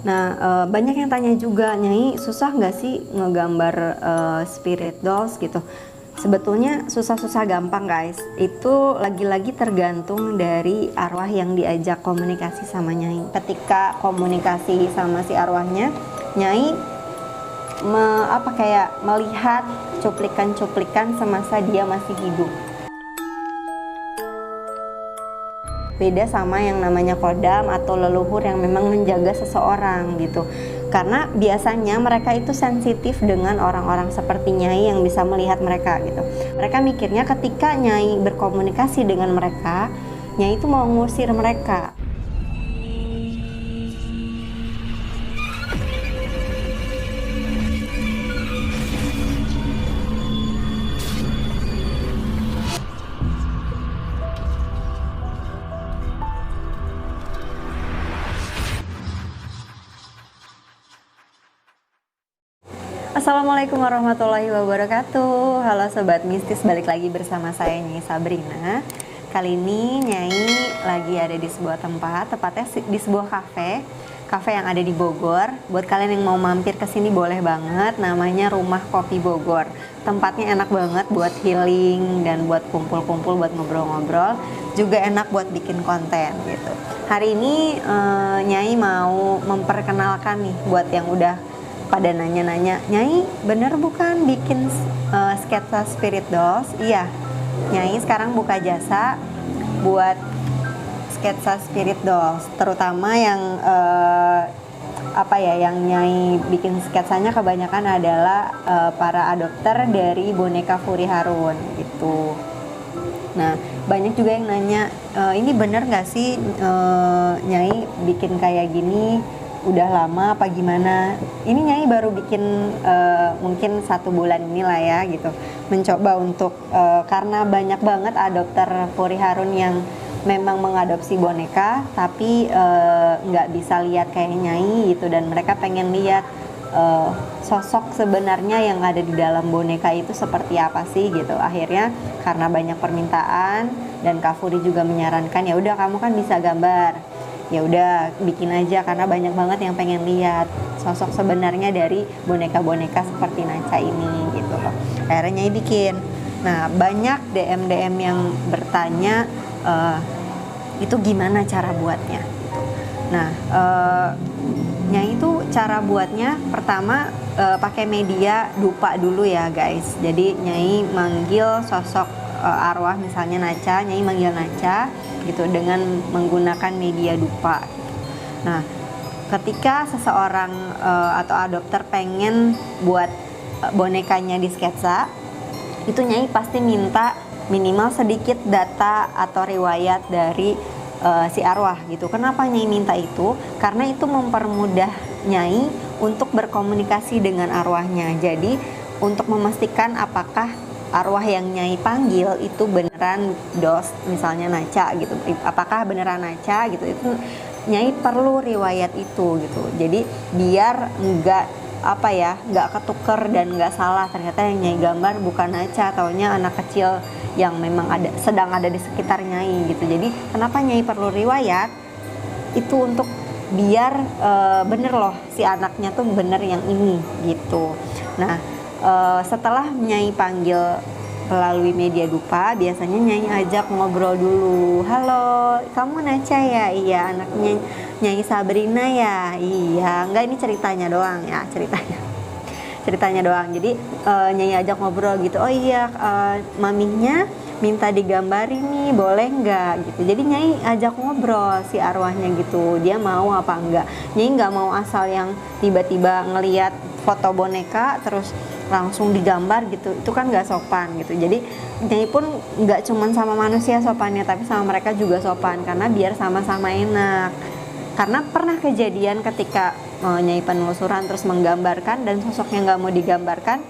Nah, banyak yang tanya juga, Nyai susah nggak sih ngegambar spirit dolls gitu? Sebetulnya susah-susah gampang guys. Itu lagi-lagi tergantung dari arwah yang diajak komunikasi sama Nyai. Ketika komunikasi sama si arwahnya, Nyai kayak melihat cuplikan-cuplikan semasa dia masih hidup. Beda sama yang namanya kodam atau leluhur yang memang menjaga seseorang gitu. Karena biasanya mereka itu sensitif dengan orang-orang seperti Nyai yang bisa melihat mereka gitu. Mereka mikirnya ketika Nyai berkomunikasi dengan mereka, Nyai itu mau ngusir mereka. Assalamualaikum warahmatullahi wabarakatuh. Halo Sobat Mistis, balik lagi bersama saya Nyai Sabrina. Kali ini Nyai lagi ada di sebuah tempat, tepatnya di sebuah kafe yang ada di Bogor. Buat kalian yang mau mampir ke sini boleh banget, namanya Rumah Kopi Bogor. Tempatnya enak banget buat healing dan buat kumpul-kumpul, buat ngobrol-ngobrol. Juga enak buat bikin konten gitu. Hari ini Nyai mau memperkenalkan nih buat yang udah pada nanya-nanya, Nyai bener bukan bikin sketsa spirit dolls? Iya, Nyai sekarang buka jasa buat sketsa spirit dolls, terutama yang yang Nyai bikin sketsanya kebanyakan adalah para adopter dari boneka Furi Harun gitu. Nah, banyak juga yang nanya, ini bener nggak sih Nyai bikin kayak gini? Udah lama apa gimana? Ini Nyai baru bikin mungkin 1 bulan inilah ya gitu. Mencoba untuk karena banyak banget adopter Furi Harun yang memang mengadopsi boneka tapi nggak bisa lihat kayak Nyai gitu, dan mereka pengen lihat sosok sebenarnya yang ada di dalam boneka itu seperti apa sih gitu. Akhirnya karena banyak permintaan dan Kak Furi juga menyarankan, ya udah kamu kan bisa gambar, ya udah bikin aja karena banyak banget yang pengen lihat sosok sebenarnya dari boneka-boneka seperti Naca ini gitu loh. Akhirnya Nyai bikin. Nah, banyak DM yang bertanya itu gimana cara buatnya gitu. Nah, Nyai itu cara buatnya pertama pakai media dupa dulu ya guys. Jadi Nyai manggil sosok arwah misalnya Naca, Nyai manggil Naca gitu dengan menggunakan media dupa. Nah, ketika seseorang atau adopter pengen buat bonekanya di sketsa, itu Nyai pasti minta minimal sedikit data atau riwayat dari si arwah gitu. Kenapa Nyai minta itu? Karena itu mempermudah Nyai untuk berkomunikasi dengan arwahnya. Jadi untuk memastikan apakah arwah yang Nyai panggil itu beneran dos, misalnya Naca gitu, apakah beneran Naca gitu, itu Nyai perlu riwayat itu gitu. Jadi biar nggak ketuker dan nggak salah, ternyata yang Nyai gambar bukan Naca, taunya anak kecil yang memang sedang ada di sekitar Nyai gitu. Jadi kenapa Nyai perlu riwayat itu untuk biar bener loh si anaknya tuh bener yang ini gitu. Nah, setelah Nyai panggil melalui media dupa, biasanya Nyai ajak ngobrol dulu. Halo, kamu Naca ya? Iya, anaknya Nyai Sabrina ya? Iya, enggak, ini ceritanya doang ya, ceritanya doang. Jadi Nyai ajak ngobrol gitu. Oh iya, maminya minta digambarin nih, boleh nggak gitu. Jadi Nyai ajak ngobrol si arwahnya gitu, dia mau apa enggak. Nyai nggak mau asal yang tiba-tiba ngelihat foto boneka terus langsung digambar gitu, itu kan nggak sopan gitu. Jadi Nyai pun nggak cuman sama manusia sopannya, tapi sama mereka juga sopan, karena biar sama-sama enak. Karena pernah kejadian ketika Nyai penelusuran terus menggambarkan dan sosoknya nggak mau digambarkan,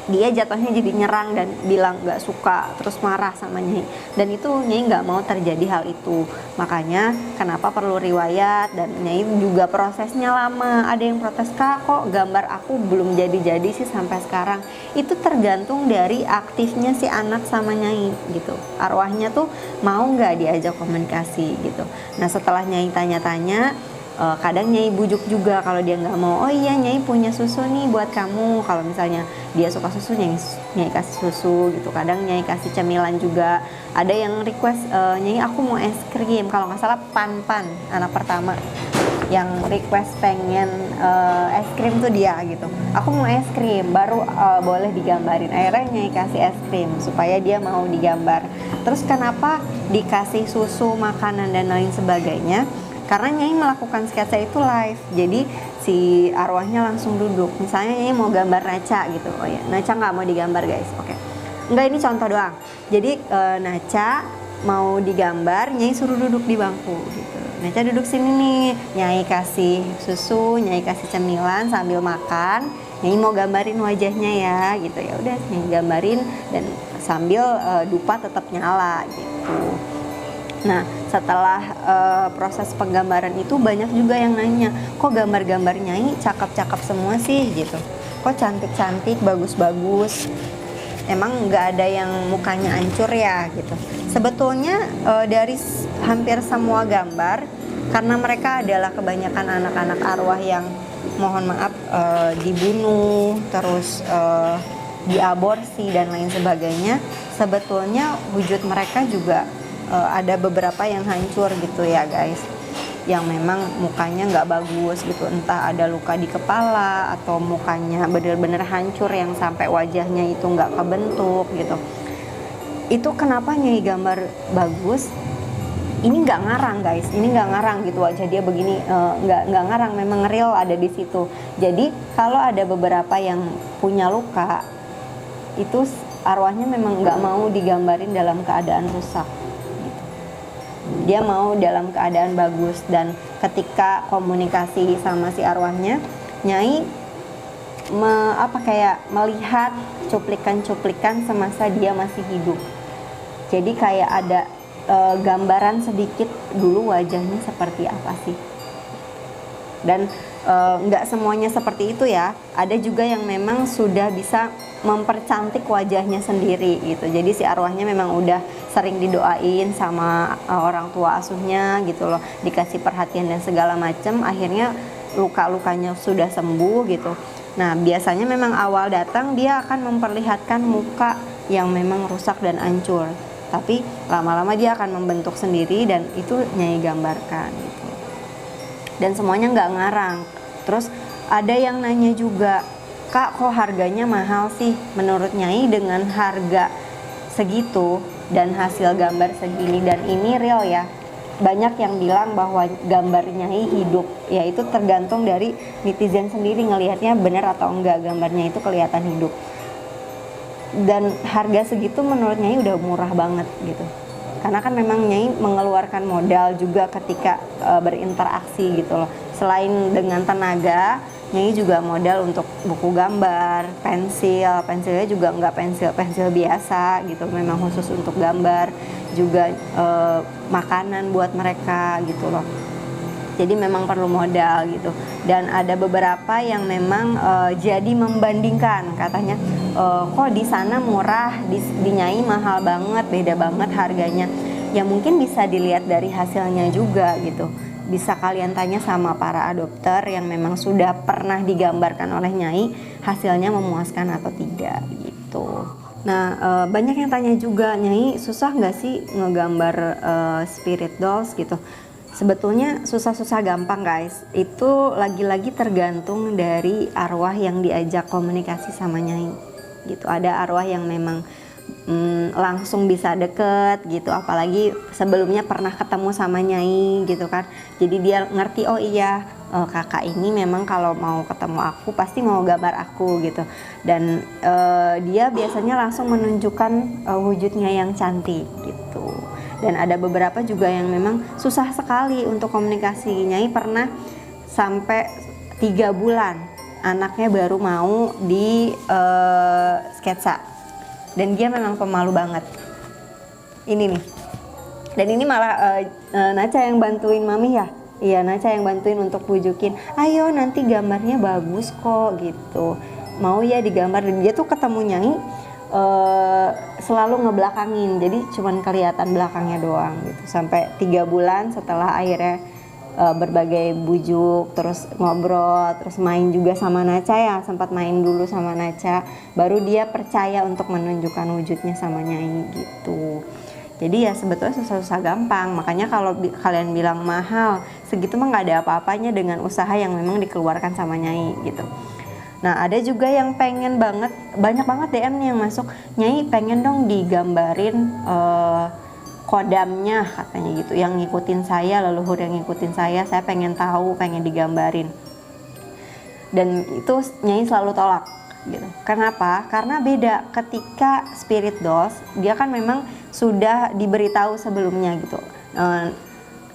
dia jatuhnya jadi nyerang dan bilang nggak suka, terus marah sama Nyai, dan itu Nyai nggak mau terjadi hal itu. Makanya kenapa perlu riwayat, dan Nyai juga prosesnya lama. Ada yang protes, Kak kok gambar aku belum jadi-jadi sih sampai sekarang. Itu tergantung dari aktifnya si anak sama Nyai gitu, arwahnya tuh mau nggak diajak komunikasi gitu. Nah, setelah Nyai tanya-tanya, Kadang Nyai bujuk juga kalau dia nggak mau, oh iya Nyai punya susu nih buat kamu. Kalau misalnya dia suka susu, Nyai kasih susu gitu. Kadang Nyai kasih cemilan juga. Ada yang request, Nyai aku mau es krim. Kalau nggak salah Pan anak pertama yang request pengen es krim tuh dia gitu. Aku mau es krim, baru boleh digambarin. Akhirnya Nyai kasih es krim supaya dia mau digambar. Terus kenapa dikasih susu, makanan dan lain sebagainya? Karena Nyai melakukan sketsa itu live, jadi si arwahnya langsung duduk. Misalnya Nyai mau gambar Naca gitu, oh ya Naca nggak mau digambar guys, oke. Enggak, ini contoh doang. Jadi Naca mau digambar, Nyai suruh duduk di bangku gitu. Naca duduk sini nih, Nyai kasih susu, Nyai kasih cemilan sambil makan. Nyai mau gambarin wajahnya ya gitu, ya udah Nyai gambarin dan sambil dupa tetap nyala gitu. Nah, setelah proses penggambaran itu banyak juga yang nanya, kok gambar-gambar Nyai cakep-cakep semua sih gitu, kok cantik-cantik, bagus-bagus, emang nggak ada yang mukanya hancur ya gitu. Sebetulnya dari hampir semua gambar, karena mereka adalah kebanyakan anak-anak arwah yang mohon maaf dibunuh, terus diaborsi dan lain sebagainya, sebetulnya wujud mereka juga ada beberapa yang hancur gitu ya guys, yang memang mukanya nggak bagus gitu, entah ada luka di kepala atau mukanya bener-bener hancur yang sampai wajahnya itu nggak kebentuk gitu. Itu kenapa Nyai gambar bagus, ini nggak ngarang guys, ini nggak ngarang gitu, wajah dia begini, nggak ngarang, memang real ada di situ. Jadi kalau ada beberapa yang punya luka, itu arwahnya memang nggak mau digambarin dalam keadaan rusak. Dia mau dalam keadaan bagus. Dan ketika komunikasi sama si arwahnya, Nyai kayak melihat cuplikan-cuplikan semasa dia masih hidup. Jadi kayak ada gambaran sedikit dulu wajahnya seperti apa sih. Dan nggak semuanya seperti itu ya, ada juga yang memang sudah bisa mempercantik wajahnya sendiri gitu. Jadi si arwahnya memang udah sering didoain sama orang tua asuhnya gitu loh, dikasih perhatian dan segala macam, akhirnya luka-lukanya sudah sembuh gitu. Nah biasanya memang awal datang dia akan memperlihatkan muka yang memang rusak dan hancur, tapi lama-lama dia akan membentuk sendiri dan itu Nyai gambarkan gitu. Dan semuanya nggak ngarang. Terus ada yang nanya juga, Kak kok harganya mahal sih? Menurut Nyai dengan harga segitu dan hasil gambar segini, dan ini real ya, banyak yang bilang bahwa gambar Nyai hidup, ya itu tergantung dari netizen sendiri ngelihatnya benar atau enggak gambarnya itu kelihatan hidup. Dan harga segitu menurut Nyai udah murah banget gitu, karena kan memang Nyai mengeluarkan modal juga ketika berinteraksi gitu loh. Selain dengan tenaga, Nyai juga modal untuk buku gambar, pensilnya juga nggak pensil biasa gitu, memang khusus untuk gambar, juga makanan buat mereka gitu loh. Jadi memang perlu modal gitu. Dan ada beberapa yang memang jadi membandingkan, katanya kok di sana murah, di Nyai mahal banget, beda banget harganya. Ya mungkin bisa dilihat dari hasilnya juga gitu. Bisa kalian tanya sama para adopter yang memang sudah pernah digambarkan oleh Nyai, hasilnya memuaskan atau tidak gitu. Nah banyak yang tanya juga, Nyai susah nggak sih ngegambar spirit dolls gitu? Sebetulnya susah-susah gampang guys, itu lagi-lagi tergantung dari arwah yang diajak komunikasi sama Nyai gitu. Ada arwah yang memang langsung bisa deket gitu, apalagi sebelumnya pernah ketemu sama Nyai gitu kan, jadi dia ngerti, oh iya kakak ini memang kalau mau ketemu aku pasti mau gambar aku gitu. Dan dia biasanya langsung menunjukkan wujudnya yang cantik gitu. Dan ada beberapa juga yang memang susah sekali untuk komunikasi. Nyai pernah sampai 3 bulan anaknya baru mau di sketsa, dan dia memang pemalu banget. Ini nih, dan ini malah Naca yang bantuin Mami ya. Iya, Naca yang bantuin untuk bujukin, ayo nanti gambarnya bagus kok gitu, mau ya digambar. Dan dia tuh ketemu Nyai selalu ngebelakangin, jadi cuman kelihatan belakangnya doang gitu, sampai 3 bulan setelah akhirnya berbagai bujuk, terus ngobrol, terus main juga sama Nacha ya, sempat main dulu sama Nacha, baru dia percaya untuk menunjukkan wujudnya sama Nyai gitu. Jadi ya sebetulnya susah-susah gampang, makanya kalau kalian bilang mahal, segitu mah nggak ada apa-apanya dengan usaha yang memang dikeluarkan sama Nyai gitu. Nah ada juga yang pengen banget, banyak banget DM nih yang masuk, Nyai pengen dong digambarin kodamnya katanya gitu, yang ngikutin saya, leluhur yang ngikutin saya pengen tahu, pengen digambarin. Dan itu Nyai selalu tolak gitu. Kenapa? Karena beda ketika spirit dolls, dia kan memang sudah diberitahu sebelumnya gitu.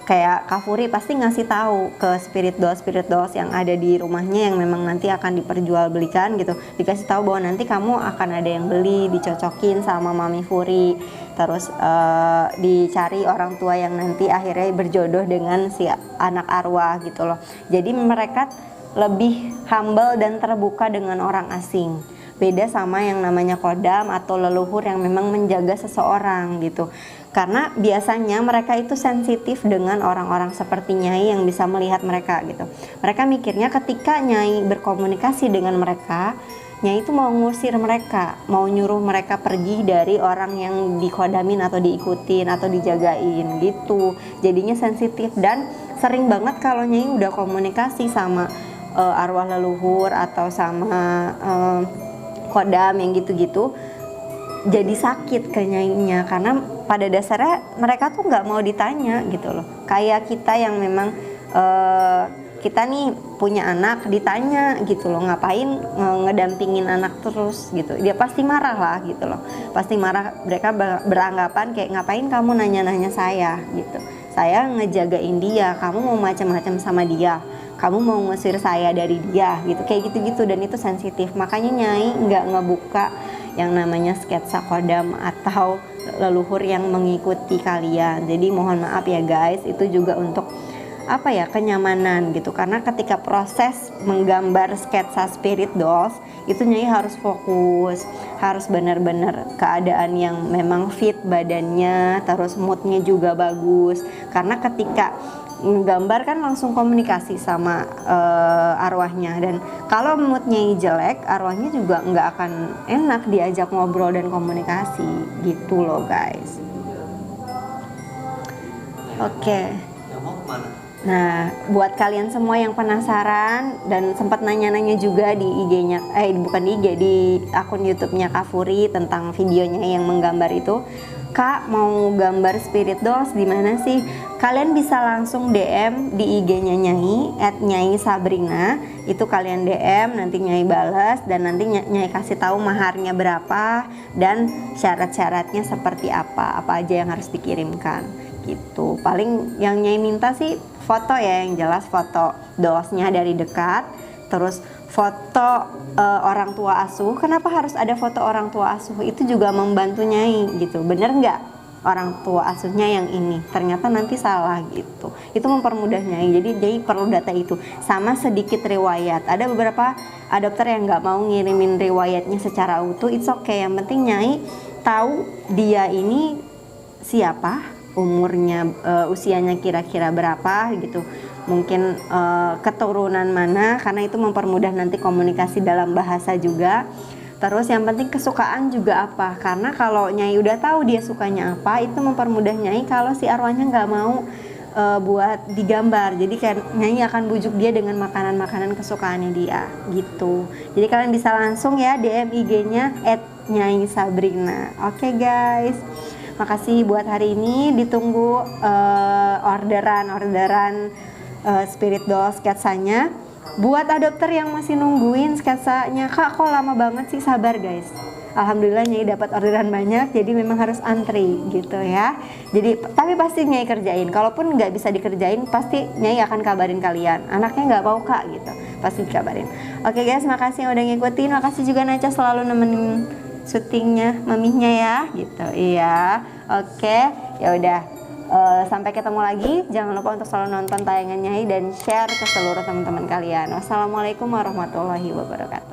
Kayak Kak Furi pasti ngasih tahu ke spirit dolls yang ada di rumahnya yang memang nanti akan diperjualbelikan gitu, dikasih tahu bahwa nanti kamu akan ada yang beli, dicocokin sama Mami Furi, terus dicari orang tua yang nanti akhirnya berjodoh dengan si anak arwah gitu loh. Jadi mereka lebih humble dan terbuka dengan orang asing, beda sama yang namanya kodam atau leluhur yang memang menjaga seseorang gitu. Karena biasanya mereka itu sensitif dengan orang-orang seperti Nyai yang bisa melihat mereka gitu. Mereka mikirnya ketika Nyai berkomunikasi dengan mereka, Nyai itu mau ngusir mereka, mau nyuruh mereka pergi dari orang yang dikodamin atau diikutin atau dijagain gitu. Jadinya sensitif, dan sering banget kalau Nyai udah komunikasi sama arwah leluhur atau sama kodam yang gitu-gitu, jadi sakit ke Nyainya, karena pada dasarnya mereka tuh nggak mau ditanya gitu loh. Kayak kita yang memang kita nih punya anak, ditanya gitu loh, ngapain ngedampingin anak terus gitu, dia pasti marah lah gitu loh, pasti marah. Mereka beranggapan kayak, ngapain kamu nanya-nanya saya gitu, saya ngejagain dia, kamu mau macam-macam sama dia, kamu mau ngusir saya dari dia gitu, kayak gitu-gitu. Dan itu sensitif, makanya Nyai nggak ngebuka yang namanya sketsa kodam atau leluhur yang mengikuti kalian. Jadi mohon maaf ya guys, itu juga untuk apa ya, kenyamanan gitu. Karena ketika proses menggambar sketsa spirit dolls itu Nyai harus fokus, harus benar-benar keadaan yang memang fit badannya, terus moodnya juga bagus. Karena ketika menggambar kan langsung komunikasi sama arwahnya, dan kalau moodnya jelek, arwahnya juga nggak akan enak diajak ngobrol dan komunikasi gitu loh guys. Oke. Nah, buat kalian semua yang penasaran dan sempat nanya-nanya juga di IG-nya, bukan di IG, di akun YouTube-nya Kak Furi tentang videonya yang menggambar itu, Kak mau gambar spirit dolls di mana sih? Kalian bisa langsung DM di IG-nya Nyai @nyai_sabrina. Itu kalian DM, nanti Nyai balas, dan nanti Nyai kasih tahu maharnya berapa dan syarat-syaratnya seperti apa aja yang harus dikirimkan gitu. Paling yang Nyai minta sih foto ya, yang jelas foto dollsnya dari dekat, terus foto orang tua asuh. Kenapa harus ada foto orang tua asuh? Itu juga membantu Nyai gitu. Bener nggak orang tua asuhnya yang ini? Ternyata nanti salah gitu. Itu mempermudah Nyai. Jadi Nyai perlu data itu sama sedikit riwayat. Ada beberapa adopter yang nggak mau ngirimin riwayatnya secara utuh. It's okay. Yang penting Nyai tahu dia ini siapa, umurnya, usianya kira-kira berapa gitu, mungkin keturunan mana, karena itu mempermudah nanti komunikasi dalam bahasa juga. Terus yang penting kesukaan juga apa, karena kalau Nyai udah tahu dia sukanya apa, itu mempermudah Nyai kalau si arwahnya nggak mau buat digambar. Jadi kan Nyai akan bujuk dia dengan makanan-makanan kesukaannya dia gitu. Jadi kalian bisa langsung ya DM IG-nya @nyai_sabrina. Oke guys, makasih buat hari ini. Ditunggu orderan spirit doll sketsanya. Buat adopter yang masih nungguin sketsanya, Kak kok lama banget sih, sabar guys. Alhamdulillah Nyai dapat orderan banyak, jadi memang harus antri gitu ya. Jadi tapi pasti Nyai kerjain. Kalaupun nggak bisa dikerjain, pasti Nyai akan kabarin kalian. Anaknya nggak mau Kak gitu, pasti dikabarin. Oke guys, makasih yang udah ngikutin. Makasih juga Nacha selalu nemenin syutingnya mamihnya ya gitu. Iya. Oke, ya udah. Sampai ketemu lagi. Jangan lupa untuk selalu nonton tayangan Nyai dan share ke seluruh teman-teman kalian. Wassalamualaikum warahmatullahi wabarakatuh.